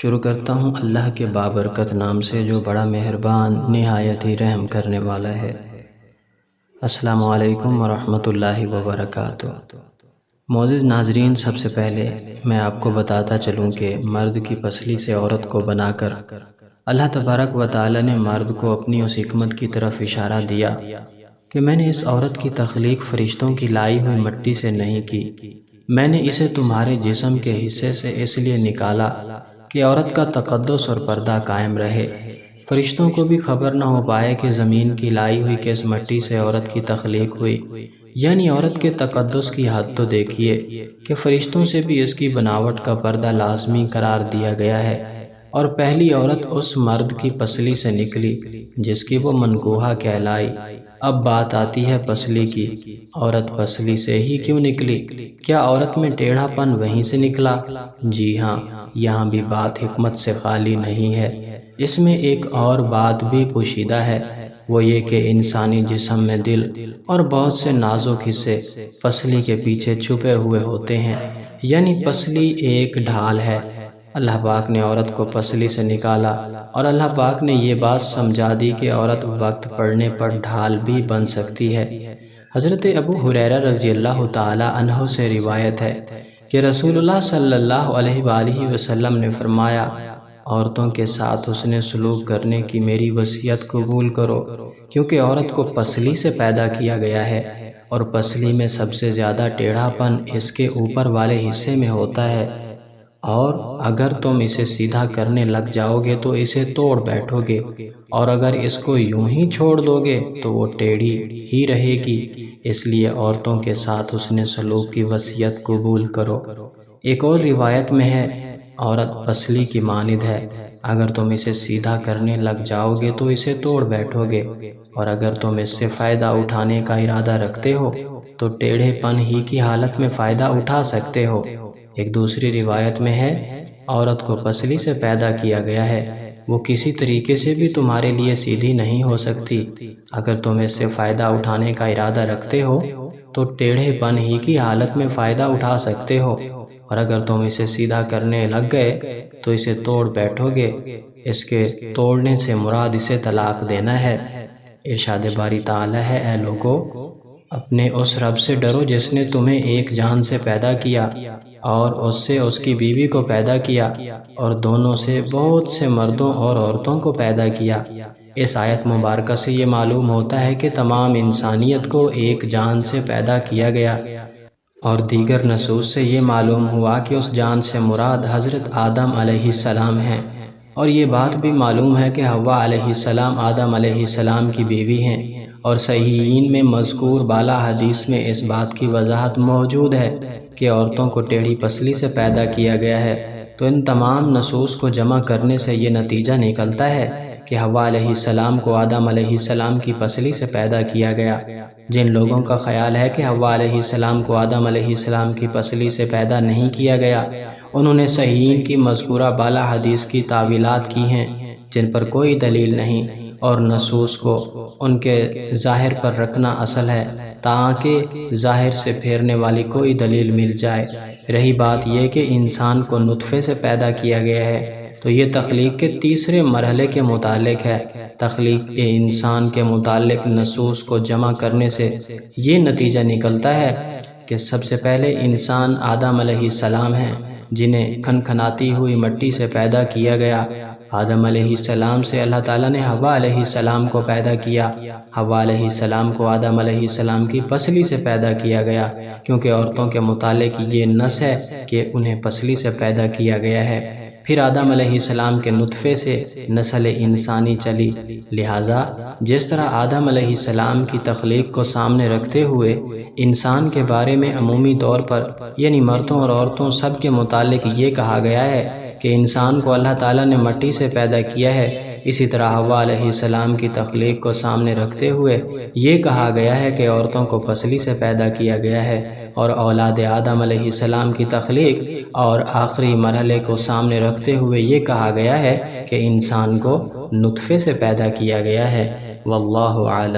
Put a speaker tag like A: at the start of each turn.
A: شروع کرتا ہوں اللہ کے بابرکت نام سے جو بڑا مہربان نہایت ہی رحم کرنے والا ہے۔ السلام علیکم ورحمۃ اللہ وبرکاتہ۔ معزز ناظرین، سب سے پہلے میں آپ کو بتاتا چلوں کہ مرد کی پسلی سے عورت کو بنا کر اللہ تبارک و تعالی نے مرد کو اپنی اس حکمت کی طرف اشارہ دیا کہ میں نے اس عورت کی تخلیق فرشتوں کی لائی ہوئی مٹی سے نہیں کی، میں نے اسے تمہارے جسم کے حصے سے اس لیے نکالا کہ عورت کا تقدس اور پردہ قائم رہے، فرشتوں کو بھی خبر نہ ہو پائے کہ زمین کی لائی ہوئی کس مٹی سے عورت کی تخلیق ہوئی۔ یعنی عورت کے تقدس کی حد تو دیکھیے کہ فرشتوں سے بھی اس کی بناوٹ کا پردہ لازمی قرار دیا گیا ہے، اور پہلی عورت اس مرد کی پسلی سے نکلی جس کی وہ منکوحہ کہلائی۔ اب بات آتی ہے پسلی کی، عورت پسلی سے ہی کیوں نکلی؟ کیا عورت میں ٹیڑھا پن وہیں سے نکلا؟ جی ہاں، یہاں بھی بات حکمت سے خالی نہیں ہے، اس میں ایک اور بات بھی پوشیدہ ہے، وہ یہ کہ انسانی جسم میں دل اور بہت سے نازک حصے پسلی کے پیچھے چھپے ہوئے ہوتے ہیں، یعنی پسلی ایک ڈھال ہے۔ اللہ پاک نے عورت کو پسلی سے نکالا اور اللہ پاک نے یہ بات سمجھا دی کہ عورت وقت پڑنے پر ڈھال بھی بن سکتی ہے۔ حضرت ابو ہریرہ رضی اللہ تعالی عنہ سے روایت ہے کہ رسول اللہ صلی اللہ علیہ وآلہ وسلم نے فرمایا، عورتوں کے ساتھ حسن سلوک کرنے کی میری وصیت قبول کرو، کیونکہ عورت کو پسلی سے پیدا کیا گیا ہے، اور پسلی میں سب سے زیادہ ٹیڑھا پن اس کے اوپر والے حصے میں ہوتا ہے، اور اگر تم اسے سیدھا کرنے لگ جاؤ گے تو اسے توڑ بیٹھو گے، اور اگر اس کو یوں ہی چھوڑ دو گے تو وہ ٹیڑھی ہی رہے گی، اس لیے عورتوں کے ساتھ حسن سلوک کی وصیت قبول کرو۔ ایک اور روایت میں ہے، عورت پسلی کی مانند ہے، اگر تم اسے سیدھا کرنے لگ جاؤ گے تو اسے توڑ بیٹھو گے، اور اگر تم اس سے فائدہ اٹھانے کا ارادہ رکھتے ہو تو ٹیڑھے پن ہی کی حالت میں فائدہ اٹھا سکتے ہو۔ ایک دوسری روایت میں ہے، عورت کو پسلی سے پیدا کیا گیا ہے، وہ کسی طریقے سے بھی تمہارے لیے سیدھی نہیں ہو سکتی، اگر تم اس سے فائدہ اٹھانے کا ارادہ رکھتے ہو تو ٹیڑھے پن ہی کی حالت میں فائدہ اٹھا سکتے ہو، اور اگر تم اسے سیدھا کرنے لگ گئے تو اسے توڑ بیٹھو گے، اس کے توڑنے سے مراد اسے طلاق دینا ہے۔ ارشاد باری تعالی ہے، اے لوگو، اپنے اس رب سے ڈرو جس نے تمہیں ایک جان سے پیدا کیا اور اس سے اس کی بیوی کو پیدا کیا، اور دونوں سے بہت سے مردوں اور عورتوں کو پیدا کیا۔ اس آیت مبارکہ سے یہ معلوم ہوتا ہے کہ تمام انسانیت کو ایک جان سے پیدا کیا گیا، اور دیگر نصوص سے یہ معلوم ہوا کہ اس جان سے مراد حضرت آدم علیہ السلام ہیں، اور یہ بات بھی معلوم ہے کہ حوا علیہ السلام آدم علیہ السلام کی بیوی ہیں، اور صحیحین میں مذکور بالا حدیث میں اس بات کی وضاحت موجود ہے کہ عورتوں کو ٹیڑھی پسلی سے پیدا کیا گیا ہے۔ تو ان تمام نصوص کو جمع کرنے سے یہ نتیجہ نکلتا ہے کہ حوا علیہ السلام کو آدم علیہ السلام کی پسلی سے پیدا کیا گیا۔ جن لوگوں کا خیال ہے کہ حوا علیہ السلام کو آدم علیہ السلام کی پسلی سے پیدا نہیں کیا گیا، انہوں نے صحیحین کی مذکورہ بالا حدیث کی تعویلات کی ہیں جن پر کوئی دلیل نہیں، اور نصوص کو ان کے ظاہر پر رکھنا اصل ہے تاکہ ظاہر سے پھیرنے والی کوئی دلیل مل جائے۔ رہی بات یہ کہ انسان کو نطفے سے پیدا کیا گیا ہے، تو یہ تخلیق کے تیسرے مرحلے کے متعلق ہے۔ تخلیق انسان کے متعلق نصوص کو جمع کرنے سے یہ نتیجہ نکلتا ہے کہ سب سے پہلے انسان آدم علیہ السلام ہیں، جنہیں کھنکھناتی ہوئی مٹی سے پیدا کیا گیا۔ آدم علیہ السلام سے اللہ تعالیٰ نے حوا علیہ السلام کو پیدا کیا۔ حوا علیہ السلام کو آدم علیہ السلام کی پسلی سے پیدا کیا گیا، کیونکہ عورتوں کے متعلق یہ نص ہے کہ انہیں پسلی سے پیدا کیا گیا ہے۔ پھر آدم علیہ السلام کے نطفے سے نسل انسانی چلی، لہٰذا جس طرح آدم علیہ السلام کی تخلیق کو سامنے رکھتے ہوئے انسان کے بارے میں عمومی طور پر یعنی مردوں اور عورتوں سب کے متعلق یہ کہا گیا ہے کہ انسان کو اللہ تعالیٰ نے مٹی سے پیدا کیا ہے، اسی طرح حوا علیہ السلام کی تخلیق کو سامنے رکھتے ہوئے یہ کہا گیا ہے کہ عورتوں کو پسلی سے پیدا کیا گیا ہے، اور اولاد آدم علیہ السلام کی تخلیق اور آخری مرحلے کو سامنے رکھتے ہوئے یہ کہا گیا ہے کہ انسان کو نطفے سے پیدا کیا گیا ہے۔ واللہ اعلم۔